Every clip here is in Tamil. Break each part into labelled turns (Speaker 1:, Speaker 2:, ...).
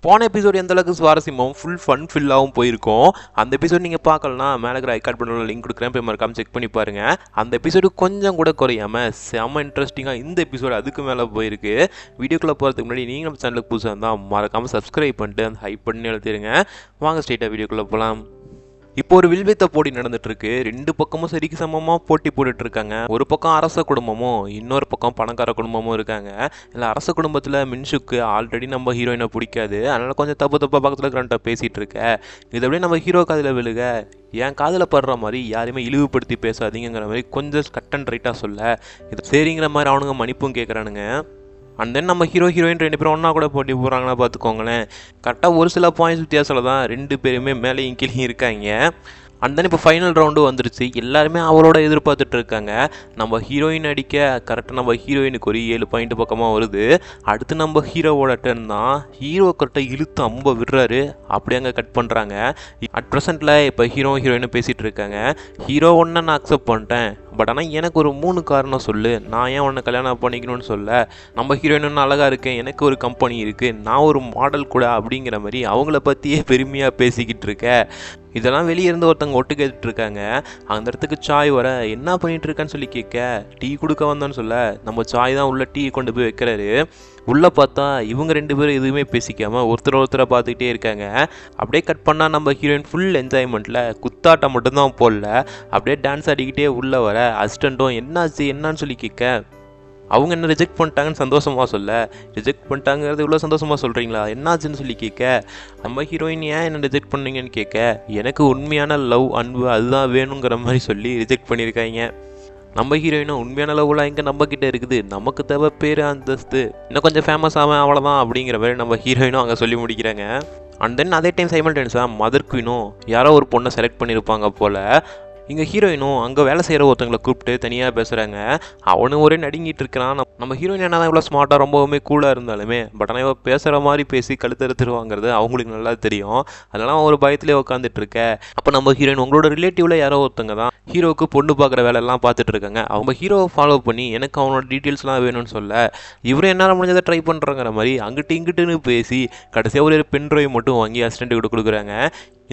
Speaker 1: போன எபிசோடு எந்த அளவுக்கு சுவாரஸ்யமாகவும் ஃபுல்லாகவும் போயிருக்கோம். அந்த எபிசோடு நீங்கள் பார்க்கலனா மேலே இருக்கிற ஐகார்ட் பண்ண லிங்க் கொடுக்குறேன், போய் மறக்காம செக் பண்ணி பாருங்கள். அந்த எபிசோடு கொஞ்சம் கூட குறையாமல் செம்ம இன்ட்ரெஸ்டிங்காக இந்த எபிசோடு அதுக்கு மேலே போயிருக்கு. வீடியோக்குள்ளே போகிறதுக்கு முன்னாடி நீங்கள் நம்ம சேனலுக்கு புதுசாக இருந்தால் மறக்காமல் சப்ஸ்கிரைப் பண்ணிட்டு அந்த ஹைப் பண்ணி எழுதிருங்க. வாங்க ஸ்ட்ரெயிட்டாக வீடியோக்குள்ளே போகலாம். இப்போ ஒரு வில்வித்த போட்டி நடந்துட்டு இருக்கு. ரெண்டு பக்கமும் சரிக்கு சமமாக போட்டி போட்டுட்டு இருக்காங்க. ஒரு பக்கம் அரச குடும்பமும் இன்னொரு பக்கம் பணக்கார குடும்பமும் இருக்காங்க. இல்லை அரச குடும்பத்தில் மின்ஷுக்கு ஆல்ரெடி நம்ம ஹீரோயினை பிடிக்காது, அதனால கொஞ்சம் தப்பா பக்கத்தில் இருக்கிறன்ட்ட பேசிட்டு இருக்க. இது அப்படியே நம்ம ஹீரோ காதில் விழுக, என் காதில் படுற மாதிரி யாரையுமே இழிவுபடுத்தி பேசாதீங்கிற மாதிரி கொஞ்சம் கட் அண்ட் ரைட்டாக சொல்ல, இது சரிங்கிற மாதிரி அவனுங்க மன்னிப்பும் கேட்குறானுங்க. அண்ட் தென் நம்ம ஹீரோயின் ரெண்டு பேரும் ஒன்றா கூட போட்டி போகிறாங்கன்னா பார்த்துக்கோங்களேன். கரெக்டாக ஒரு சில பாயிண்ட்ஸ் வித்தியாசத்தில் தான் ரெண்டு பேருமே மேலேயும் கீழே இருக்காங்க. அண்ட் தென் இப்போ ஃபைனல் ரவுண்டு வந்துருச்சு. எல்லாருமே அவளோட எதிர்பார்த்துட்டு இருக்காங்க. நம்ம ஹீரோயின் அடிக்க கரெக்டாக நம்ம ஹீரோயினுக்கு ஒரு 7 பாயிண்ட் பக்கமாக வருது. அடுத்து நம்ம ஹீரோவோட டர்ன் தான். ஹீரோ கரெக்டாக இழுத்து அம்ப விடுறாரு, அப்படியே அங்கே கட் பண்ணுறாங்க. அட் ப்ரெசென்ட்டில் இப்போ ஹீரோயினும் பேசிகிட்டு இருக்காங்க. ஹீரோ ஒன்றை நான் அக்செப்ட் பண்ணிட்டேன், பட் ஆனால் எனக்கு ஒரு 3 காரணம் சொல்லு, நான் ஏன் உன்னை கல்யாணம் பண்ணிக்கணும்னு சொல்ல. நம்ம ஹீரோயின் அழகாக இருக்கேன், எனக்கு ஒரு கம்பெனி இருக்குது, நான் ஒரு மாடல் கூட அப்படிங்கிற மாதிரி அவங்கள பற்றியே பெருமையாக பேசிக்கிட்டு இருக்கேன். இதெல்லாம் வெளியே இருந்து ஒருத்தவங்க ஒட்டு கேட்டுட்டு இருக்காங்க. அந்த இடத்துக்கு சாய் வர, என்ன பண்ணிட்டு இருக்கான்னு சொல்லி கேட்க, டீ கொடுக்க வந்தான்னு சொல்ல நம்ம சாய் தான் உள்ள டீ கொண்டு போய் வைக்கிறாரு. உள்ளே பார்த்தா இவங்க ரெண்டு பேரும் எதுவுமே பேசிக்காமல் ஒருத்தரை பார்த்துக்கிட்டே இருக்காங்க. அப்படியே கட் பண்ணால் நம்ம ஹீரோயின் ஃபுல் என்ஜாய்மெண்ட்டில் குத்தாட்டம் மட்டும்தான் போடல, அப்படியே டான்ஸ் ஆடிக்கிட்டே உள்ளே வர அசிஸ்டண்ட்டும் என்னாச்சு என்னன்னு சொல்லி கேட்க, அவங்க என்ன ரிஜெக்ட் பண்ணிட்டாங்கன்னு சந்தோஷமாக சொல்ல, ரிஜெக்ட் பண்ணிட்டாங்கிறது இவ்வளோ சந்தோஷமாக சொல்கிறீங்களா, என்னாச்சுன்னு சொல்லி கேட்க, நம்ம ஹீரோயின் ஏன் என்ன ரிஜெக்ட் பண்ணீங்கன்னு கேட்க, எனக்கு உண்மையான லவ் அன்பு அதுதான் வேணுங்கிற மாதிரி சொல்லி ரிஜெக்ட் பண்ணியிருக்காங்க. நம்ம ஹீரோயினும் உண்மையான லவ்லாம் எங்கே நம்மக்கிட்ட இருக்குது, நமக்கு தேவை பேர் அந்தஸ்து, இன்னும் கொஞ்சம் ஃபேமஸ் ஆகும் அவ்வளோதான் அப்படிங்கிற மாதிரி நம்ம ஹீரோயினும் அங்கே சொல்லி முடிக்கிறாங்க. அண்ட் தென் அதே டைம் சைமல்டேனியஸாக மதர் குயினும் யாரோ ஒரு பொண்ணை செலக்ட் பண்ணியிருப்பாங்க போல். இங்கே ஹீரோயினும் அங்கே வேலை செய்கிற ஒருத்தங்களை கூப்பிட்டு தனியாக பேசுகிறாங்க. அவனும் ஒரே நடுங்கிட்டு இருக்கிறான். நம்ம ஹீரோயின் என்ன தான் இவ்வளோ ஸ்மார்ட்டாக ரொம்பவுமே கூலாக இருந்தாலுமே, பட் ஆனால் இவன் பேசுகிற மாதிரி பேசி கழுத்தறுத்துருவாங்கிறது அவங்களுக்கு நல்லா தெரியும். அதெல்லாம் ஒரு பயத்திலே உட்காந்துட்டு இருக்க. அப்போ நம்ம ஹீரோயின் உங்களோட ரிலேட்டிவில் யாரோ ஒருத்தங்க தான் ஹீரோவுக்கு பொண்ணு பார்க்குற வேலையெல்லாம் பார்த்துட்டு இருக்காங்க. அவங்க ஹீரோவை ஃபாலோ பண்ணி எனக்கு அவனோட டீட்டெயில்ஸ்லாம் வேணும்னு சொல்ல, இவரும் என்னால் முடிஞ்சதை ட்ரை பண்ணுறாங்கிற மாதிரி அங்கிட்டு இங்கிட்டுன்னு பேசி கடைசியாக ஒரு பென் ட்ரைவ் மட்டும் வாங்கி அசிஸ்டண்ட்டு கொடுக்குறாங்க.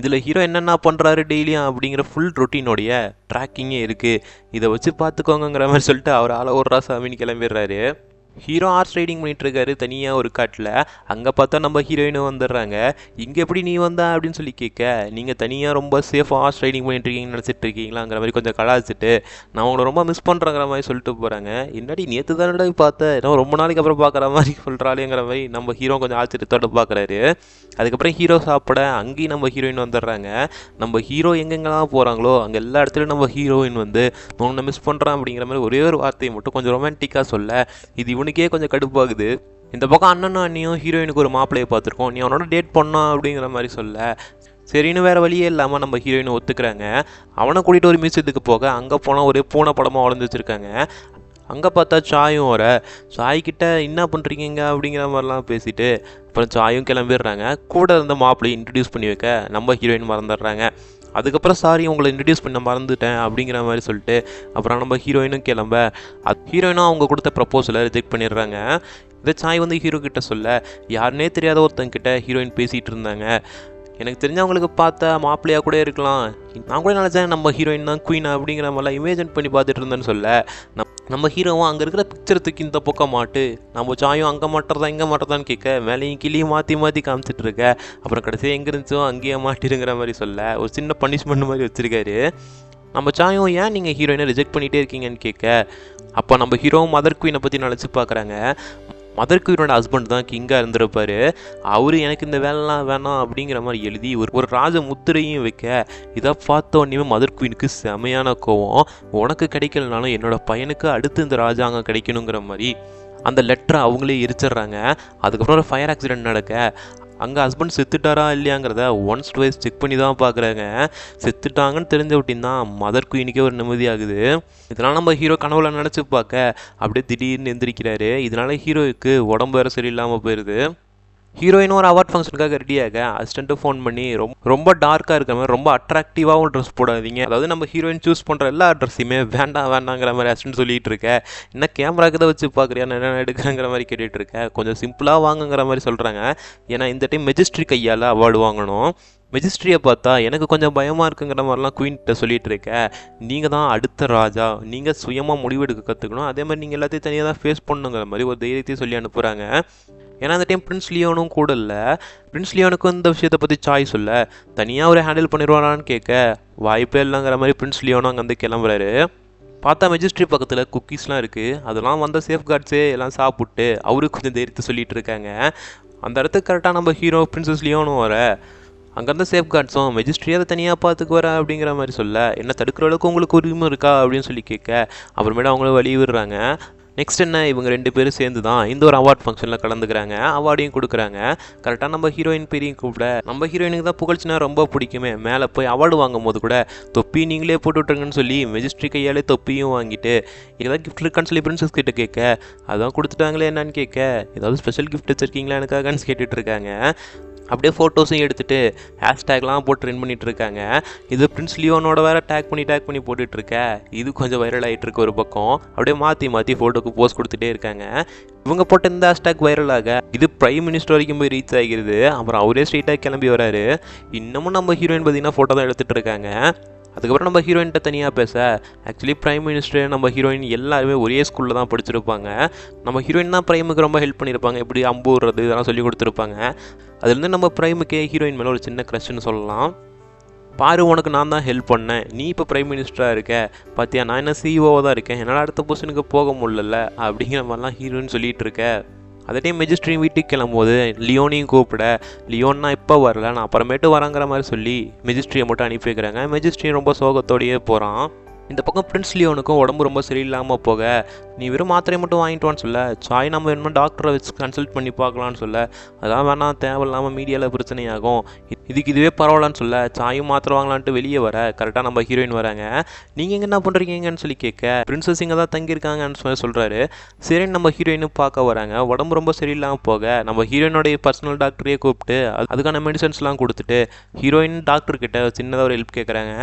Speaker 1: இதில் ஹீரோ என்னென்ன பண்ணுறாரு டெய்லியும் அப்படிங்கிற ஃபுல் ரொட்டீனோடைய ட்ராக்கிங்கே இருக்குது. இதை வச்சு பார்த்துக்கோங்கிற மாதிரி சொல்லிட்டு அவர் ஆளை ஒரு ராசாமின்னு கிளம்பிடுறாரு. ஹீரோ ஹார்ஸ் ரைடிங் பண்ணிட்டு இருக்காரு தனியாக ஒரு காட்டில். அங்கே பார்த்தா நம்ம ஹீரோயினும் வந்துடுறாங்க. இங்கே எப்படி நீ வந்தா அப்படின்னு சொல்லி கேட்க, நீங்கள் தனியாக ரொம்ப சேஃபாக ஹார்ஸ் ரைடிங் பண்ணிட்டு இருக்கீங்கன்னு நினச்சிட்டு இருக்கீங்களாங்கிற மாதிரி கொஞ்சம் கலாச்சிட்டு, நான் உங்களை ரொம்ப மிஸ் பண்ணுறேங்கிற மாதிரி சொல்லிட்டு போகிறாங்க. என்னடி நேற்று தானே பார்த்தேன், ஏன்னா ரொம்ப நாளைக்கு அப்புறம் பார்க்குற மாதிரி சொல்கிறாளேங்கிற மாதிரி நம்ம ஹீரோ கொஞ்சம் ஆச்சரியத்தோடு பார்க்குறாரு. அதுக்கப்புறம் ஹீரோ சாப்பிட அங்கேயும் நம்ம ஹீரோயின் வந்துடுறாங்க. நம்ம ஹீரோ எங்கெங்கெல்லாம் போகிறாங்களோ அங்கே எல்லா இடத்துலையும் நம்ம ஹீரோயின் வந்து உன்னை மிஸ் பண்ணுறான் அப்படிங்கிற மாதிரி ஒரே ஒரு வார்த்தையை மட்டும் கொஞ்சம் ரொமான்டிக்காக சொல்ல, இது இவனுக்கே கொஞ்சம் கடுப்பாகுது. இந்த பக்கம் அண்ணனும் அண்ணியும் ஹீரோயினுக்கு ஒரு மாப்பிள்ளையை பார்த்துருக்கோம், நீ அவனோட டேட் பண்ணா அப்படிங்கிற மாதிரி சொல்ல, சரின்னு வேறு வழியே இல்லாமல் நம்ம ஹீரோயினை ஒத்துக்கிறாங்க. அவனை கூட்டிகிட்டு ஒரு மியூசியத்துக்கு போக, அங்கே போனால் ஒரே பூனை படமாக வளர்ந்து வச்சுருக்காங்க. அங்கே பார்த்தா சாயும் வர, சாய்கிட்ட என்ன பண்ணுறீங்க அப்படிங்கிற மாதிரிலாம் பேசிட்டு அப்புறம் சாயும் கிளம்பிடுறாங்க. கூட இருந்த மாப்பிள்ளையை இன்ட்ரடியூஸ் பண்ணி வைக்க நம்ம ஹீரோயின் மறந்துடுறாங்க. அதுக்கப்புறம் சாரி உங்களை இன்ட்ரடியூஸ் பண்ண மறந்துட்டேன் அப்படிங்கிற மாதிரி சொல்லிட்டு அப்புறம் நம்ம ஹீரோயினும் கிளம்ப, ஹீரோயினும் அவங்க கொடுத்த ப்ரப்போசலை ரிஜெக்ட் பண்ணிடுறாங்க. இதை சாய் வந்து ஹீரோ கிட்ட சொல்ல, யாருன்னே தெரியாத ஒருத்தங்கிட்ட ஹீரோயின் பேசிகிட்டு இருந்தாங்க, எனக்கு தெரிஞ்சவங்களுக்கு பார்த்தா மாப்பிள்ளையாக கூட இருக்கலாம், நான் கூட நினச்சேன் நம்ம ஹீரோயின் தான் குயின் அப்படிங்கிற மாதிரிலாம் இமேஜின் பண்ணி பார்த்துட்டு இருந்தேன்னு சொல்ல, நம்ம ஹீரோவும் அங்கே இருக்கிற பிக்சரத்துக்கு இந்த பக்கம் மாட்டு, நம்ம சாயும் அங்கே மாட்டுறதா இங்கே மாட்டுறதான்னு கேட்க, மேலேயும் கீழேயும் மாற்றி காமிச்சிட்டு இருக்க, அப்புறம் கடைசியாக எங்கே இருந்துச்சோ அங்கேயே மாட்டிருங்கிற மாதிரி சொல்ல ஒரு சின்ன பனிஷ்மெண்ட் மாதிரி வச்சுருக்காரு. நம்ம சாயும் ஏன் நீங்கள் ஹீரோயினை ரிஜெக்ட் பண்ணிகிட்டே இருக்கீங்கன்னு கேட்க, அப்போ நம்ம ஹீரோவும் மதர் குயினை பற்றி நினச்சி பார்க்குறாங்க. மதர் குயினோட ஹஸ்பண்ட் தான் கிங்காக இருந்திருப்பார். அவர் எனக்கு இந்த வேலைலாம் வேணாம் அப்படிங்கிற மாதிரி எழுதி ஒரு ராஜ முத்திரையும் வைக்க, இதை பார்த்த உடனே மதர் குயினுக்கு செமையான கோவம், உனக்கு கிடைக்கலனாலும் என்னோட பையனுக்கு அடுத்து இந்த ராஜாங்கம் கிடைக்கணுங்கிற மாதிரி அந்த லெட்டரை அவங்களே எரிச்சிட்றாங்க. அதுக்கப்புறம் ஒரு ஃபயர் ஆக்சிடென்ட் நடக்க, அங்கே ஹஸ்பண்ட் செத்துட்டாரா இல்லையாங்கிறத ஒன்ஸ் டுவைஸ் செக் பண்ணி தான் பார்க்குறாங்க. செத்துட்டாங்கன்னு தெரிஞ்ச விட்டின்னா மதர் குயினுக்கே ஒரு நிம்மதியாகுது. இதனால் நம்ம ஹீரோ கனவுல நினச்சி பார்க்க அப்படியே திடீர்னு எந்திரிக்கிறாரு. இதனால் ஹீரோவுக்கு உடம்பு வேறு சரியில்லாமல் போயிடுது. ஹீரோயினும் ஒரு அவார்ட் ஃபங்க்ஷனுக்காக ரெடியாக அசிஸ்டண்ட்டு ஃபோன் பண்ணி ரொம்ப டார்க்காக இருக்கிற மாதிரி ரொம்ப அட்ராக்டிவாகவும் ட்ரெஸ் போடாதீங்க, அதாவது நம்ம ஹீரோயின் சூஸ் பண்ணுற எல்லா ட்ரெஸ்ஸையுமே வேண்டாங்கிற மாதிரி அசிஸ்டன்ட் சொல்லிட்டு இருக்க, என்ன கேமராக்கு தான் வச்சு பார்க்குறியா, என்ன எடுக்கிறங்கிற மாதிரி கேட்டுட்டு இருக்க, கொஞ்சம் சிம்பிளாக வாங்குங்கிற மாதிரி சொல்கிறாங்க. ஏன்னா இந்த டைம் மெஜிஸ்ட்ரி கையால் அவார்டு வாங்கணும். மெஜிஸ்ட்ரியை பார்த்தா எனக்கு கொஞ்சம் பயமாக இருக்குங்கிற மாதிரிலாம் குயின்கிட்ட சொல்லிட்டு இருக்க, நீங்கள் தான் அடுத்த ராஜா, நீங்கள் சுயமாக முடிவெடுக்க கற்றுக்கணும், அதே மாதிரி நீங்கள் எல்லாத்தையும் தனியாக தான் ஃபேஸ் பண்ணுங்கிற மாதிரி ஒரு தைரியத்தையும் சொல்லி அனுப்புகிறாங்க. ஏன்னா அந்த டைம் பிரின்ஸ் லியோனும் கூட இல்லை. பிரின்ஸ் லியோனுக்கும் இந்த விஷயத்தை பற்றி சாய்ஸ் இல்லை, தனியாக ஒரு ஹேண்டில் பண்ணிடுவாரான்னு கேட்க வாய்ப்பே இல்லைங்கிற மாதிரி பிரின்ஸ் லியோனும் அங்கே வந்து கிளம்புறாரு. பார்த்தா மெஜிஸ்ட்ரி பக்கத்தில் குக்கீஸ்லாம் இருக்குது, அதெல்லாம் வந்த சேஃப் கார்ட்ஸே எல்லாம் சாப்பிட்டு அவருக்கு கொஞ்சம் தைரியத்தை சொல்லிட்டு இருக்காங்க. அந்த இடத்துக்கு கரெக்டாக நம்ம ஹீரோ பிரின்சஸ் லியோனும் வர, அங்கேருந்த சேஃப் கார்ட்ஸும் மெஜிஸ்ட்ரி அதை தனியாக பார்த்துக்கு வர அப்படிங்கிற மாதிரி சொல்ல, என்ன தடுக்கிற அளவுக்கு உங்களுக்கு உரிமை இருக்கா அப்படின்னு சொல்லி கேட்க அப்புறமேட்டு அவங்கள வழி விடுறாங்க. நெக்ஸ்ட் என்ன, இவங்க 2 பேரும் சேர்ந்து தான் இந்த ஒரு அவார்ட் ஃபங்க்ஷனில் கலந்துக்கிறாங்க, அவார்டையும் கொடுக்குறாங்க. கரெக்டாக நம்ம ஹீரோயின் பெரிய கூப்பிட, நம்ம ஹீரோயினுக்கு தான் புகழ்ச்சினா ரொம்ப பிடிக்குமே, மேலே போய் அவார்டு வாங்கும் போது கூட தொப்பி நீங்களே போட்டு விட்டுருங்கன்னு சொல்லி மெஜிஸ்ட்ரி கையாலே தொப்பியும் வாங்கிட்டு, ஏதாவது கிஃப்ட் இருக்கான்னு சொல்லி பிரின்சஸ் கிட்ட கேட்க, அதான் கொடுத்துட்டாங்களே என்னன்னு கேட்க, ஏதாவது ஸ்பெஷல் கிஃப்ட் வச்சுருக்கீங்களா எனக்காகன்னு கேட்டுட்டு இருக்காங்க. அப்படியே ஃபோட்டோஸும் எடுத்துகிட்டு ஹேஷ்டேக்லாம் போட்டு ட்ரெண்ட் பண்ணிகிட்டு இருக்காங்க. இது பிரின்ஸ் லியோனோட வேறு டேக் பண்ணி போட்டுட்ருக்க, இது கொஞ்சம் வைரல் ஆகிட்டு இருக்கு ஒரு பக்கம். அப்படியே மாற்றி ஃபோட்டோக்கு போஸ்ட் கொடுத்துட்டே இருக்காங்க. இவங்க போட்ட இந்த ஹேஷ்டேக் வைரலாக இது பிரைம் மினிஸ்டர் வரைக்கும் போய் ரீச் ஆகிருது. அப்புறம் அவரே ஸ்ட்ரெயிட்டாக கிளம்பி வராரு. இன்னமும் நம்ம ஹீரோயின் பார்த்தீங்கன்னா ஃபோட்டோ தான் எடுத்துகிட்டு இருக்காங்க. அதுக்கப்புறம் நம்ம ஹீரோயின்கிட்ட தனியாக பேச, ஆக்சுவலி பிரைம் மினிஸ்டர் நம்ம ஹீரோயின் எல்லாருமே ஒரே ஸ்கூலில் தான் படிச்சிருப்பாங்க. நம்ம ஹீரோயின் தான் பிரைமுக்கு ரொம்ப ஹெல்ப் பண்ணியிருப்பாங்க, எப்படி அம்பு விடுறது இதெல்லாம் சொல்லி கொடுத்துருப்பாங்க. அதுலேருந்து நம்ம பிரைமுக்கே ஹீரோயின் மேலே ஒரு சின்ன க்ரஷ்ன்னு சொல்லலாம். பாரு, உனக்கு நான் தான் ஹெல்ப் பண்ணேன், நீ இப்போ பிரைம் மினிஸ்டராக இருக்க பார்த்தியா, நான் என்ன சிஇஓவாக தான் இருக்கேன், என்னால் அடுத்த பொசிஷனுக்கு போக முடியல அப்படிங்கிற மாதிரிலாம் ஹீரோயின் சொல்லிகிட்டு இருக்க. அதே டைம் மெஜிஸ்ட்ரி வீட்டுக்கு கிளம்பும்போது லியோனையும் கூப்பிட, லியோன்னா இப்போ வரல, நான் அப்புறமேட்டு வரங்கிற மாதிரி சொல்லி மெஜிஸ்ட்ரியை மட்டும் அனுப்பி வைக்கிறாங்க. மெஜிஸ்ட்ரி ரொம்ப சோகத்தோடையே போகிறான். இந்த பக்கம் பிரின்ஸ் லியோனுக்கும் உடம்பு ரொம்ப சரியில்லாமல் போக, நீ வெறும் மாத்திரையை மட்டும் வாங்கிட்டு வான்னு சொல்ல, சாய் நம்ம வேணுமா டாக்டரை வச்சு கன்சல்ட் பண்ணி பார்க்கலான்னு சொல்ல, அதான் வேணாம் தேவையில்லாமல் மீடியாவில் பிரச்சனையாகும், இதுவே பரவாயில்லன்னு சொல்ல, சாயும் மாத்திரை வாங்கலான்ட்டு வெளியே வர, கரெக்டாக நம்ம ஹீரோயின் வராங்க. நீங்கள் எங்கே என்ன பண்ணுறீங்கன்னு சொல்லி கேட்க, பிரின்சஸ் இங்கே தான் தங்கியிருக்காங்கன்னு சொல்லி சொல்கிறாரு. சரின்னு நம்ம ஹீரோயினும் பார்க்க வராங்க. உடம்பு ரொம்ப சரியில்லாமல் போக நம்ம ஹீரோயினோடைய பர்சனல் டாக்டரையே கூப்பிட்டு அதுக்கான மெடிசன்ஸ்லாம் கொடுத்துட்டு ஹீரோயின் டாக்டர்கிட்ட சின்னதாக ஒரு ஹெல்ப் கேட்குறாங்க.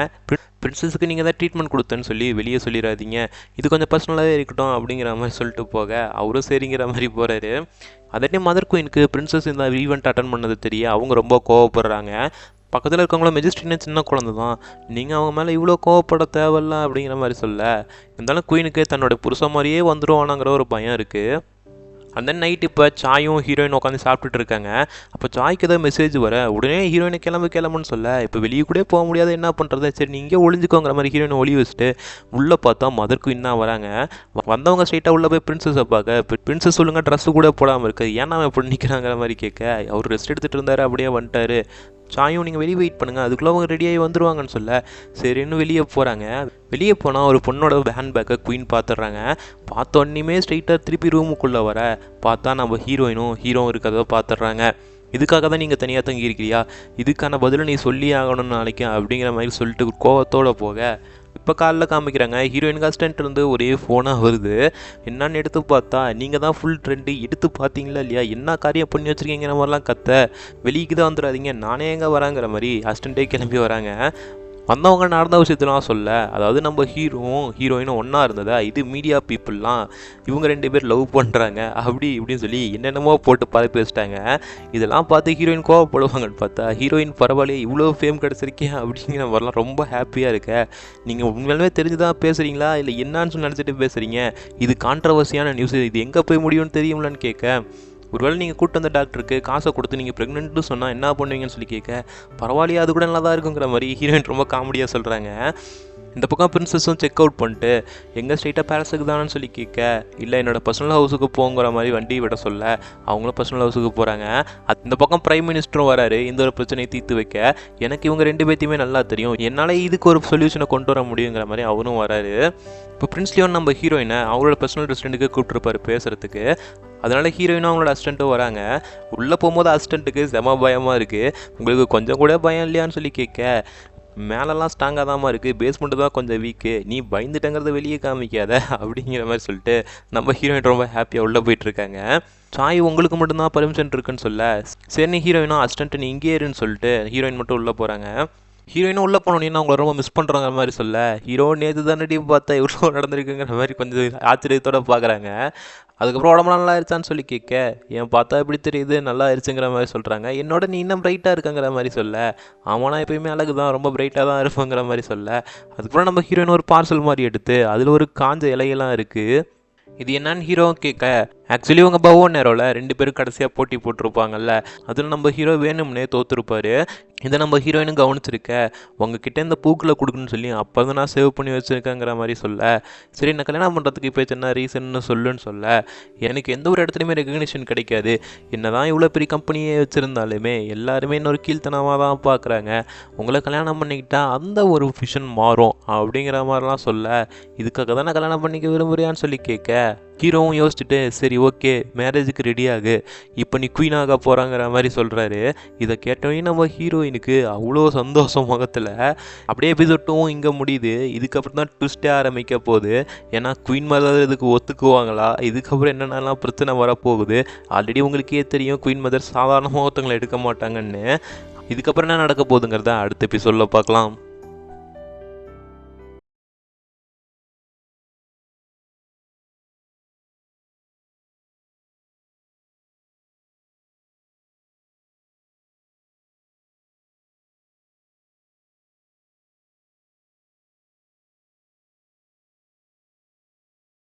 Speaker 1: பிரின்சஸுக்கு நீங்கள் தான் ட்ரீட்மெண்ட் கொடுத்தேன்னு சொல்லி வெளியே சொல்லிடாதீங்க, இது கொஞ்சம் பர்சனலாகவே இருக்கட்டும் அப்படிங்கிற மாதிரி சொல்லிட்டு போக அவரும் சரிங்கிற மாதிரி போகிறாரு. அதே டைம் மதர் குயினுக்கு பிரின்சஸ் இந்த ஈவெண்ட் அட்டன் பண்ணது தெரிய அவங்க ரொம்ப கோவப்படுறாங்க. பக்கத்தில் இருக்கவங்கள மெஜிஸ்ட்ரின்னு சின்ன குழந்தை தான், நீங்கள் அவங்க மேலே இவ்வளோ கோவப்பட தேவையில்ல அப்படிங்கிற மாதிரி சொல்ல, இருந்தாலும் குயினுக்கு தன்னோட புருஷன் மாதிரியே வந்துடுவானாங்கிற ஒரு பயம் இருக்குது. அந்த நைட் இப்போ சாயும் ஹீரோயின் உட்காந்து சாப்பிட்டுட்டு இருக்காங்க. அப்போ சாய்க்கு ஏதாவது மெசேஜ் வர, உடனே ஹீரோயினை கிளம்புன்னு சொல்ல, இப்போ வெளியே கூட போக முடியாது, என்ன பண்ணுறது, சரி நீங்கள் ஒளிஞ்சுக்கோங்கிற மாதிரி ஹீரோயினை ஒளி வச்சுட்டு உள்ளே பார்த்தா மதர் குயின் தான் வராங்க. வந்தவங்க ஸ்ட்ரைட்டாக உள்ளே போய் பிரின்சஸை பார்க்க, பிரின்சஸ் சொல்லுங்கள் ட்ரெஸ்ஸு கூட போடாமல் இருக்குது, ஏன்னா அவன் எப்படி நிற்கிறாங்கிற மாதிரி கேட்க, அவர் ரெஸ்ட் எடுத்துகிட்டு இருந்தார் அப்படியே வந்துட்டார். சாயும் நீங்கள் வெளியே வெயிட் பண்ணுங்கள், அதுக்குள்ளே அவங்க ரெடியாகி வந்துடுவாங்கன்னு சொல்ல, சரின்னு வெளியே போகிறாங்க. வெளியே போனால் ஒரு பொண்ணோட ஹேண்ட் பேக்கை குயின் பார்த்துட்றாங்க. பார்த்த உடனேயுமே ஸ்ட்ரைட்டாக திருப்பி ரூமுக்குள்ளே வர, பார்த்தா நம்ம ஹீரோவும் இருக்கிறத பார்த்துட்றாங்க. இதுக்காக தான் நீங்கள் தனியாக தங்கியிருக்கிறியா, இதுக்கான பதிலை நீ சொல்லி ஆகணும்னு நாளைக்கு அப்படிங்கிற மாதிரி சொல்லிட்டு கோவத்தோடு போக, இப்போ காலைல காமிக்கிறாங்க ஹீரோயினுக்கு அசிஸ்டன்ட் இருந்து ஒரே ஃபோனாக வருது. என்னன்னு எடுத்து பார்த்தா, நீங்கள் தான் ஃபுல் ட்ரெண்டு, எடுத்து பார்த்தீங்களா இல்லையா, என்ன காரியம் பண்ணி வச்சுருக்கீங்கிற மாதிரிலாம் கத்த, வெளிக்கு தான் வந்துடாதீங்க, நானே எங்கே வராங்கிற மாதிரி அசிஸ்டண்ட்டே கிளம்பி வராங்க. வந்தவங்க நடந்த விஷயத்தெலாம் சொல்ல, அதாவது நம்ம ஹீரோயினும் ஒன்றா இருந்ததா, இது மீடியா பீப்புளெலாம் இவங்க 2 பேர் லவ் பண்ணுறாங்க அப்படி இப்படின்னு சொல்லி என்னென்னமோ போட்டு பரப்பி வச்சிட்டாங்க. இதெல்லாம் பார்த்து ஹீரோயின் கோவப்படுவாங்கன்னு பார்த்தா, ஹீரோயின் பரவாயில்லையே இவ்வளோ ஃபேம் கிடச்சிருக்கேன் அப்படிங்கிற மாதிரிலாம் ரொம்ப ஹாப்பியாக இருக்க. நீங்கள் உண்மையிலுமே தெரிஞ்சுதான் பேசுகிறீங்களா இல்லை என்னான்னு சொல்லி நினச்சிட்டு பேசுகிறீங்க, இது கான்ட்ரவர்சியான நியூஸ், இது எங்கே போய் முடியும்னு தெரியும்லான்னு கேட்க, ஒருவேளை நீங்கள் கூப்பிட்டு வந்த டாக்டருக்கு காசை கொடுத்து நீங்கள் ப்ரெக்னென்ட்னு சொன்னால் என்ன பண்ணுவீங்கன்னு சொல்லி கேட்க, பரவாயில்லையா அது கூட நல்லா தான் இருக்குங்கிற மாதிரி ஹீரோயின் ரொம்ப காமெடியாக சொல்கிறாங்க. இந்த பக்கம் பிரின்சஸும் செக் அவுட் பண்ணிட்டு எங்கே ஸ்ட்ரெயிட்டாக பேலஸுக்கு தானு சொல்லி கேட்க, இல்லை என்னோடய பர்சனல் ஹவுஸுக்கு போங்கிற மாதிரி வண்டி விட சொல்ல அவங்களும் பர்சனல் ஹவுஸுக்கு போகிறாங்க. இந்த பக்கம் பிரைம் மினிஸ்டரும் வராரு இந்த ஒரு பிரச்சனையை தீர்த்து வைக்க. எனக்கு இவங்க 2 பேர்த்தையுமே நல்லா தெரியும், என்னால் இதுக்கு ஒரு சொல்யூஷனை கொண்டு வர முடியுங்கிற மாதிரி அவரும் வராரு. இப்போ பிரின்ஸ் லியோன் நம்ம ஹீரோயினை அவங்களோட பர்சனல் ரெஸ்டாரண்ட்டுக்கு கூப்பிட்டுருப்பாரு பேசுகிறதுக்கு. அதனால் ஹீரோயினும் அவங்களோட அசிஸ்டண்ட்டும் வராங்க. உள்ளே போகும்போது அசிஸ்டண்ட்டுக்கு செம பயமாக இருக்குது, உங்களுக்கு கொஞ்சம் கூட பயம் இல்லையான்னு சொல்லி கேட்க, மேலெல்லாம் ஸ்ட்ராங்காக தான் இருக்குது, பேஸ்மெண்ட்டு தான் கொஞ்சம் வீக்கு, நீ பயந்துட்டங்கிறத வெளியே காமிக்காத அப்படிங்கிற மாதிரி சொல்லிட்டு நம்ம ஹீரோயின் ரொம்ப ஹாப்பியாக உள்ளே போயிட்டுருக்காங்க. சாய் உங்களுக்கு மட்டும்தான் பர்மிஷன் இருக்குன்னு சொல்ல, சரி ஹீரோயினும் அசிஸ்டன்ட் நீ இங்கே இருன்னு சொல்லிட்டு ஹீரோயின் மட்டும் உள்ளே போகிறாங்க. ஹீரோயினும் உள்ளே போனோன்னா அவங்கள ரொம்ப மிஸ் பண்ணுறாங்கிற மாதிரி சொல்ல, ஹீரோ நேற்று தானே பார்த்தா இவ்வளோ நடந்திருக்குங்கிற மாதிரி கொஞ்சம் ஆச்சரியத்தோடு பார்க்குறாங்க. அதுக்கப்புறம் உடம்புலாம் நல்லா ஆயிடுச்சான்னு சொல்லி கேட்க, என் பார்த்தா எப்படி தெரியுது நல்லா ஆயிடுச்சுங்கிற மாதிரி சொல்கிறாங்க. என்னோட நீ இன்னும் பிரைட்டாக இருக்குங்கிற மாதிரி சொல்ல, ஆமாண்ணா எப்பயுமே அழகு தான், ரொம்ப பிரைட்டாக தான் இருப்பேங்கிற மாதிரி சொல்ல, அதுக்கப்புறம் நம்ம ஹீரோயின் ஒரு பார்சல் மாதிரி எடுத்து அதில் ஒரு காஞ்ச இலையெல்லாம் இருக்குது. இது என்னன்னு ஹீரோ கேட்க, ஆக்சுவலி உங்கள் பவோ நேரோவில் 2 பேரும் கடைசியாக போட்டி போட்டிருப்பாங்கல்ல, அதில் நம்ம ஹீரோ வேணும்னே தோற்றுருப்பாரு. இதை நம்ம ஹீரோயினும் கவனிச்சிருக்க, உங்ககிட்ட இந்த பூக்களை கொடுக்குன்னு சொல்லி அப்போ தான் நான் சேவ் பண்ணி வச்சுருக்கேங்கிற மாதிரி சொல்ல, சரி நான் கல்யாணம் பண்ணுறதுக்கு இப்போ என்ன ரீசன்னு சொல்லுன்னு சொல்ல, எனக்கு எந்த ஒரு இடத்துலையுமே ரெகக்னிஷன் கிடைக்காது, என்ன தான் இவ்வளோ பெரிய கம்பெனியே வச்சுருந்தாலுமே எல்லாருமே இன்னொரு கீழ்த்தனமாக தான் பார்க்குறாங்க, உங்களை கல்யாணம் பண்ணிக்கிட்டா அந்த ஒரு விஷன் மாறும் அப்படிங்கிற மாதிரிலாம் சொல்ல, இதுக்காக தான் நான் கல்யாணம் பண்ணிக்க விரும்புறியான்னு சொல்லி கேட்க, ஹீரோவும் யோசிச்சுட்டு சரி ஓகே மேரேஜுக்கு ரெடி ஆகு, இப்போ நீ குயினாக போகிறாங்கிற மாதிரி சொல்கிறாரு. இதை கேட்டோன்னே நம்ம ஹீரோயினுக்கு அவ்வளோ சந்தோஷம் முகத்தில். அப்படியே எபிசோட்டும் இங்கே முடியுது. இதுக்கப்புறம் தான் ட்விஸ்ட்டே ஆரம்பிக்க போகுது. ஏன்னா குயின் மதர் இதுக்கு ஒத்துக்குவாங்களா, இதுக்கப்புறம் என்னென்னலாம் பிரச்சனை வரப்போகுது. ஆல்ரெடி உங்களுக்கே தெரியும் குயின் மதர் சாதாரண ஒருத்தவங்களை எடுக்க மாட்டாங்கன்னு. இதுக்கப்புறம் என்ன நடக்க போகுதுங்கிறத அடுத்த எபிசோடில் பார்க்கலாம்.